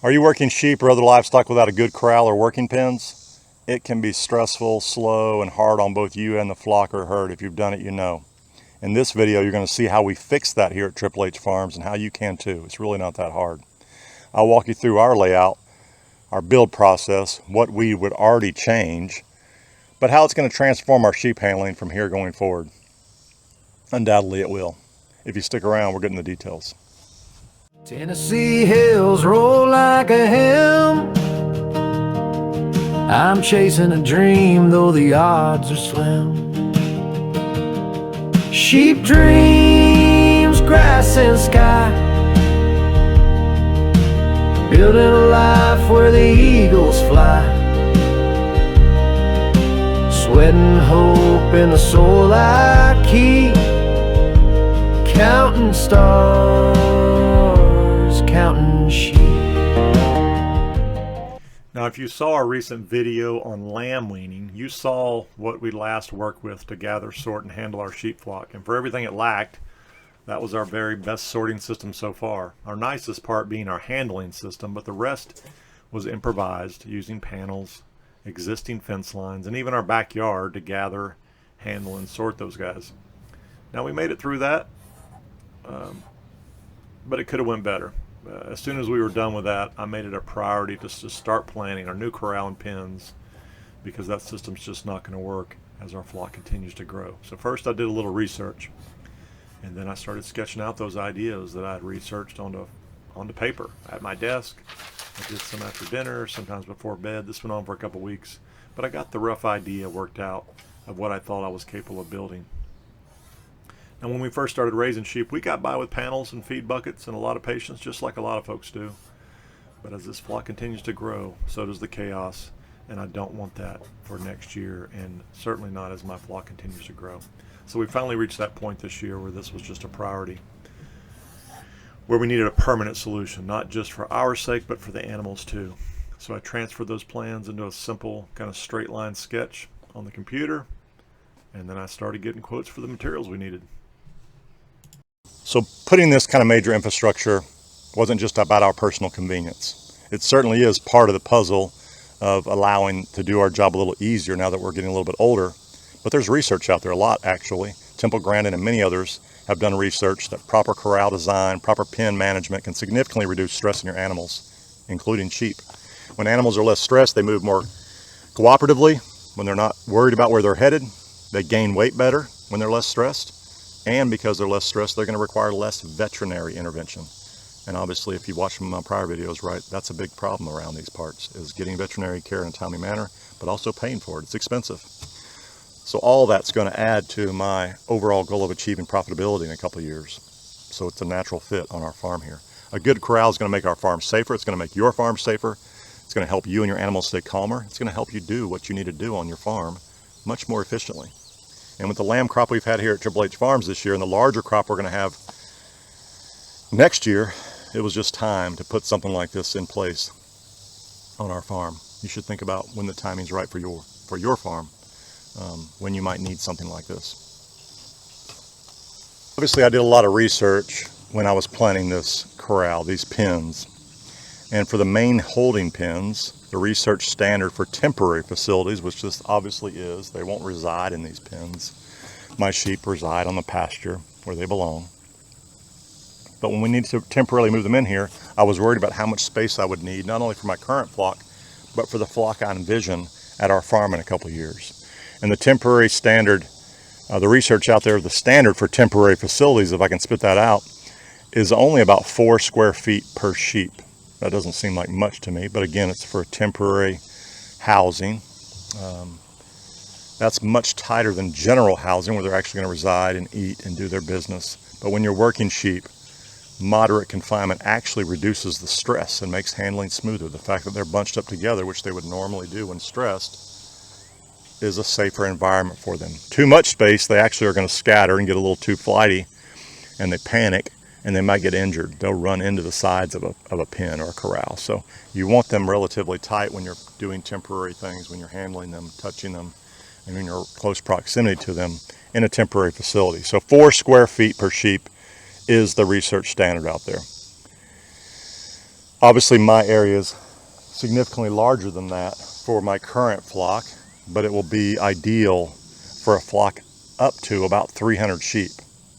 Are you working sheep or other livestock without a good corral or working pens? It can be stressful, slow, and hard on both you and the flock or herd. If you've done it, you know. In this video, you're going to see how we fix that here at Triple H Farms and how you can too. It's really not that hard. I'll walk you through our layout, our build process, what we would already change, but how it's going to transform our sheep handling from here going forward. Undoubtedly it will. If you stick around, we're getting the details. Tennessee hills roll like a hymn. I'm chasing a dream, though the odds are slim. Sheep dreams, grass and sky, building a life where the eagles fly. Sweat and hope in the soul I keep, counting stars, counting sheep. Now, if you saw our recent video on lamb weaning, you saw what we last worked with to gather, sort, and handle our sheep flock. And for everything it lacked, that was our very best sorting system so far. Our nicest part being our handling system, but the rest was improvised using panels, existing fence lines, and even our backyard to gather, handle, and sort those guys. Now, we made it through that, but it could have went better. As soon as we were done with that, I made it a priority just to start planning our new corral and pens, because that system's just not going to work as our flock continues to grow. So first I did a little research, and then I started sketching out those ideas that I had researched onto paper at my desk. I did some after dinner, sometimes before bed. This went on for a couple weeks, but I got the rough idea worked out of what I thought I was capable of building. Now, when we first started raising sheep, we got by with panels and feed buckets and a lot of patience, just like a lot of folks do. But as this flock continues to grow, so does the chaos, and I don't want that for next year, and certainly not as my flock continues to grow. So we finally reached that point this year where this was just a priority, where we needed a permanent solution, not just for our sake, but for the animals too. So I transferred those plans into a simple kind of straight line sketch on the computer, and then I started getting quotes for the materials we needed. So putting this kind of major infrastructure wasn't just about our personal convenience. It certainly is part of the puzzle of allowing to do our job a little easier now that we're getting a little bit older. But there's research out there, a lot actually. Temple Grandin and many others have done research that proper corral design, proper pen management can significantly reduce stress in your animals, including sheep. When animals are less stressed, they move more cooperatively. When they're not worried about where they're headed, they gain weight better when they're less stressed. And because they're less stressed, they're going to require less veterinary intervention. And obviously, if you watch some of my prior videos, right, that's a big problem around these parts, is getting veterinary care in a timely manner, but also paying for it. It's expensive. So all that's going to add to my overall goal of achieving profitability in a couple of years. So it's a natural fit on our farm here. A good corral is going to make our farm safer. It's going to make your farm safer. It's going to help you and your animals stay calmer. It's going to help you do what you need to do on your farm much more efficiently. And with the lamb crop we've had here at Triple H Farms this year and the larger crop we're going to have next year, it was just time to put something like this in place on our farm. You should think about when the timing's right for your farm, when you might need something like this. Obviously, I did a lot of research when I was planning this corral, these pens. And for the main holding pens, the research standard for temporary facilities, which this obviously is, they won't reside in these pens. My sheep reside on the pasture where they belong. But when we need to temporarily move them in here, I was worried about how much space I would need, not only for my current flock, but for the flock I envision at our farm in a couple of years. And the temporary standard, the research out there, the standard for temporary facilities, if I can spit that out, is only about 4 square feet per sheep. That doesn't seem like much to me, but again, it's for temporary housing. That's much tighter than general housing where they're actually going to reside and eat and do their business. But when you're working sheep, moderate confinement actually reduces the stress and makes handling smoother. The fact that they're bunched up together, which they would normally do when stressed, is a safer environment for them. Too much space, they actually are going to scatter and get a little too flighty, and they panic, and they might get injured. They'll run into the sides of a pen or a corral. So you want them relatively tight when you're doing temporary things, when you're handling them, touching them, and when you're close proximity to them in a temporary facility. So 4 square feet per sheep is the research standard out there. Obviously my area is significantly larger than that for my current flock, but it will be ideal for a flock up to about 300 sheep.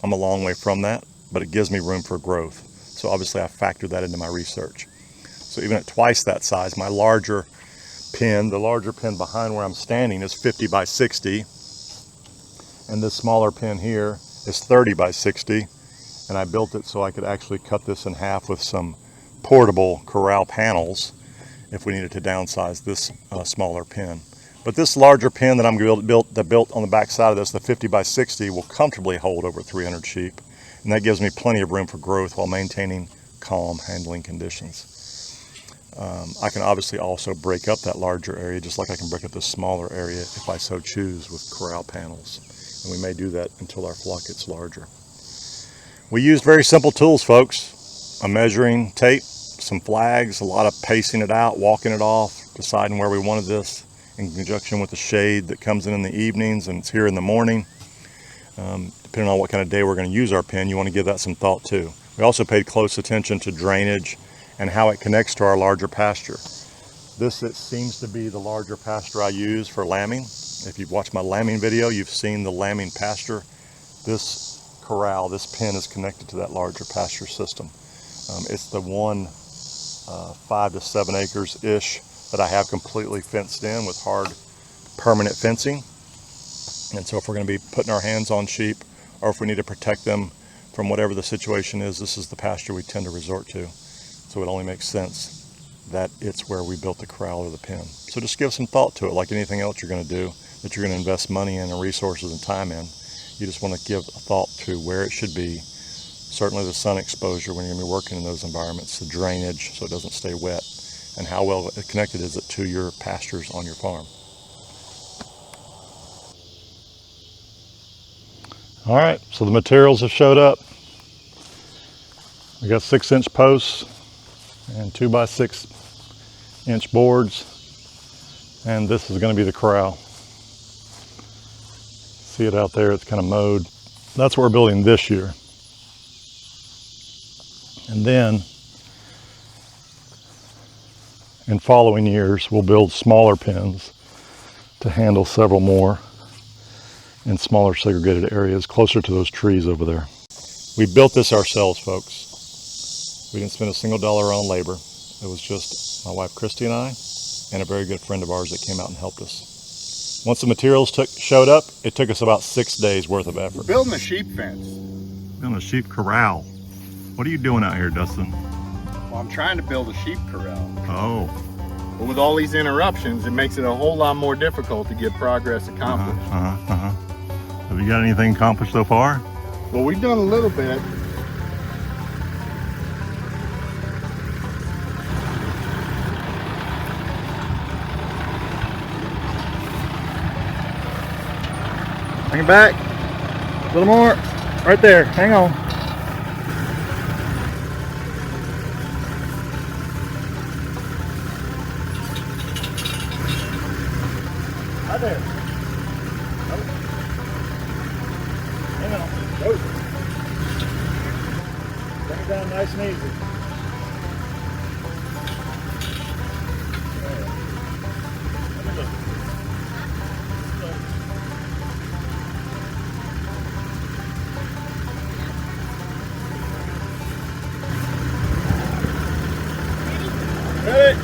I'm a long way from that, but it gives me room for growth. So obviously I factored that into my research. So even at twice that size, my larger pen, the larger pen behind where I'm standing is 50 by 60, and this smaller pen here is 30 by 60, and I built it so I could actually cut this in half with some portable Corral panels if we needed to downsize this smaller pen. But this larger pen that I'm built on the back side of this, the 50 by 60, will comfortably hold over 300 sheep, and that gives me plenty of room for growth while maintaining calm handling conditions. I can obviously also break up that larger area just like I can break up this smaller area if I so choose with Corral panels, and we may do that until our flock gets larger. We used very simple tools, folks. A measuring tape, some flags, a lot of pacing it out, walking it off, deciding where we wanted this in conjunction with the shade that comes in the evenings and it's here in the morning. Depending on what kind of day we're going to use our pen, you want to give that some thought too. We also paid close attention to drainage and how it connects to our larger pasture. This, it seems to be the larger pasture I use for lambing. If you've watched my lambing video, you've seen the lambing pasture. This corral, this pen is connected to that larger pasture system. It's the one 5 to 7 acres ish that I have completely fenced in with hard permanent fencing. And so if we're going to be putting our hands on sheep, or if we need to protect them from whatever the situation is, this is the pasture we tend to resort to. So it only makes sense that it's where we built the corral or the pen. So just give some thought to it, like anything else you're going to do, that you're going to invest money in and resources and time in. You just want to give a thought to where it should be. Certainly the sun exposure when you're going to be working in those environments, the drainage so it doesn't stay wet, and how well connected is it to your pastures on your farm. All right, so the materials have showed up. We got 6-inch posts and 2 by 6-inch boards, and this is going to be the corral. See it out there, it's kind of mowed. That's what we're building this year. And then in following years, we'll build smaller pens to handle several more in smaller segregated areas closer to those trees over there. We built this ourselves, folks. We didn't spend a single dollar on labor. It was just my wife Christy and I, and a very good friend of ours that came out and helped us. Once the materials showed up, it took us about 6 days worth of effort. We're building a sheep fence. Building a sheep corral. What are you doing out here, Dustin? Well, I'm trying to build a sheep corral. Oh. But with all these interruptions, it makes it a whole lot more difficult to get progress accomplished. Have you got anything accomplished so far? Well, we've done a little bit. Bring it back. A little more. Right there. Hang on. Right there. Hang on. Go. Bring it down nice and easy. Ready?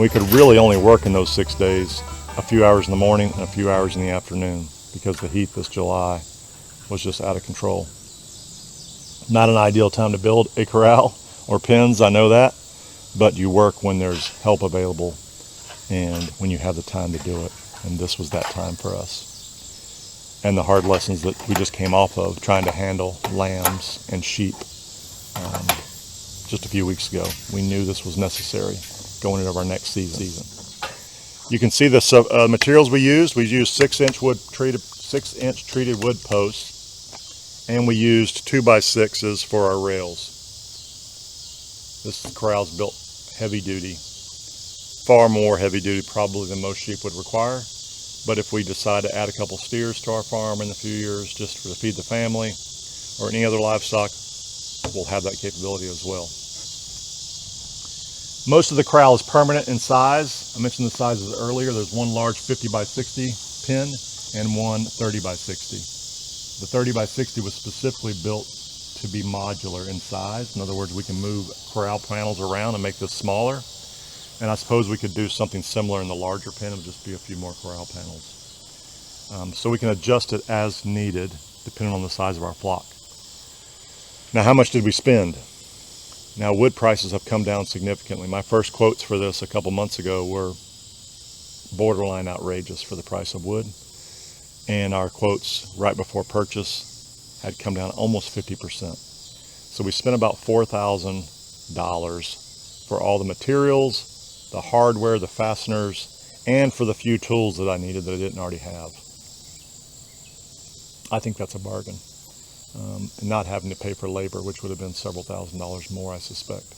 we could really only work in those 6 days a few hours in the morning and a few hours in the afternoon because the heat this July was just out of control. Not an ideal time to build a corral or pens, I know that, but you work when there's help available and when you have the time to do it, and this was that time for us. And the hard lessons that we just came off of trying to handle lambs and sheep just a few weeks ago. We knew this was necessary going into our next season. You can see the materials we used. We used 6-inch treated wood posts, and we used 2x6s for our rails. This corral's built heavy duty, far more heavy duty probably than most sheep would require. But if we decide to add a couple steers to our farm in a few years just to feed the family or any other livestock, we'll have that capability as well. Most of the corral is permanent in size. I mentioned the sizes earlier. There's one large 50x60 pen and one 30x60. The 30x60 was specifically built to be modular in size. In other words, we can move corral panels around and make this smaller. And I suppose we could do something similar in the larger pen. It would just be a few more corral panels. So we can adjust it as needed, depending on the size of our flock. Now, how much did we spend? Now, wood prices have come down significantly. My first quotes for this a couple months ago were borderline outrageous for the price of wood. And our quotes right before purchase had come down almost 50%. So we spent about $4,000 for all the materials, the hardware, the fasteners, and for the few tools that I needed that I didn't already have. I think that's a bargain. And not having to pay for labor, which would have been several $1,000s more, I suspect.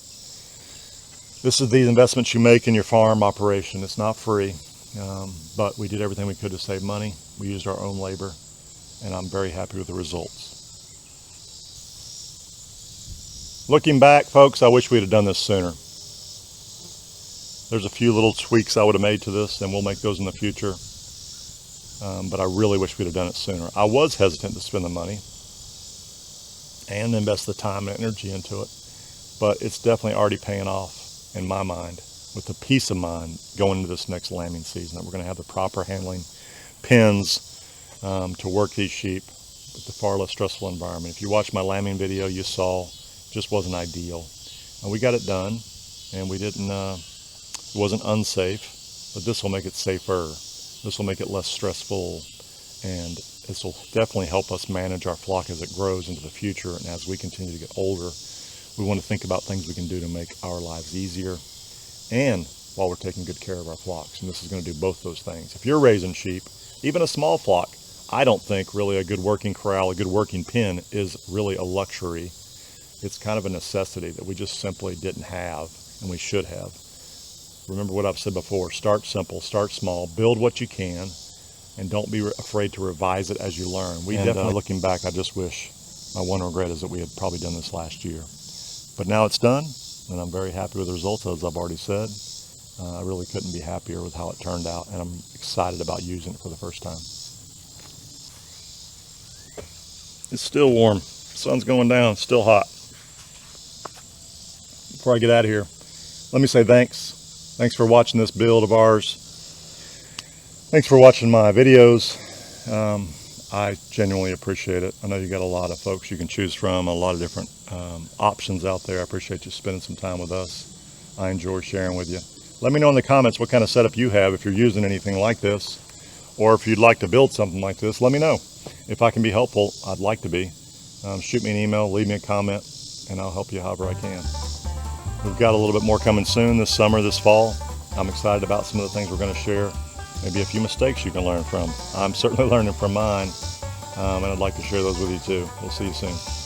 This is the investments you make in your farm operation. It's not free, but we did everything we could to save money. We used our own labor, and I'm very happy with the results. Looking back, folks, I wish we'd have done this sooner. There's a few little tweaks I would have made to this, and we'll make those in the future. But I really wish we'd have done it sooner. I was hesitant to spend the money and invest the time and energy into it, but it's definitely already paying off in my mind with the peace of mind going into this next lambing season, that we're going to have the proper handling pens to work these sheep with the far less stressful environment. If you watched my lambing video, you saw it just wasn't ideal. And we got it done, and we didn't, it wasn't unsafe, but this will make it safer. This will make it less stressful, and this will definitely help us manage our flock as it grows into the future. And as we continue to get older, we want to think about things we can do to make our lives easier, and while we're taking good care of our flocks. And this is going to do both those things. If you're raising sheep, even a small flock, I don't think really a good working corral, a good working pen is really a luxury. It's kind of a necessity that we just simply didn't have, and we should have. Remember what I've said before, start simple, start small, build what you can, and don't be afraid to revise it as you learn. We definitely, looking back, I just wish, my one regret is that we had probably done this last year. But now it's done, and I'm very happy with the results, as I've already said. I really couldn't be happier with how it turned out, and I'm excited about using it for the first time. It's still warm. The sun's going down, still hot. Before I get out of here, let me say thanks. Thanks for watching this build of ours. Thanks for watching my videos. I genuinely appreciate it. I know you got a lot of folks you can choose from, a lot of different options out there. I appreciate you spending some time with us. I enjoy sharing with you. Let me know in the comments what kind of setup you have, if you're using anything like this, or if you'd like to build something like this. Let me know. If I can be helpful, I'd like to be. Shoot me an email, leave me a comment, and I'll help you however I can. We've got a little bit more coming soon this summer, this fall. I'm excited about some of the things we're going to share. Maybe a few mistakes you can learn from. I'm certainly learning from mine, and I'd like to share those with you too. We'll see you soon.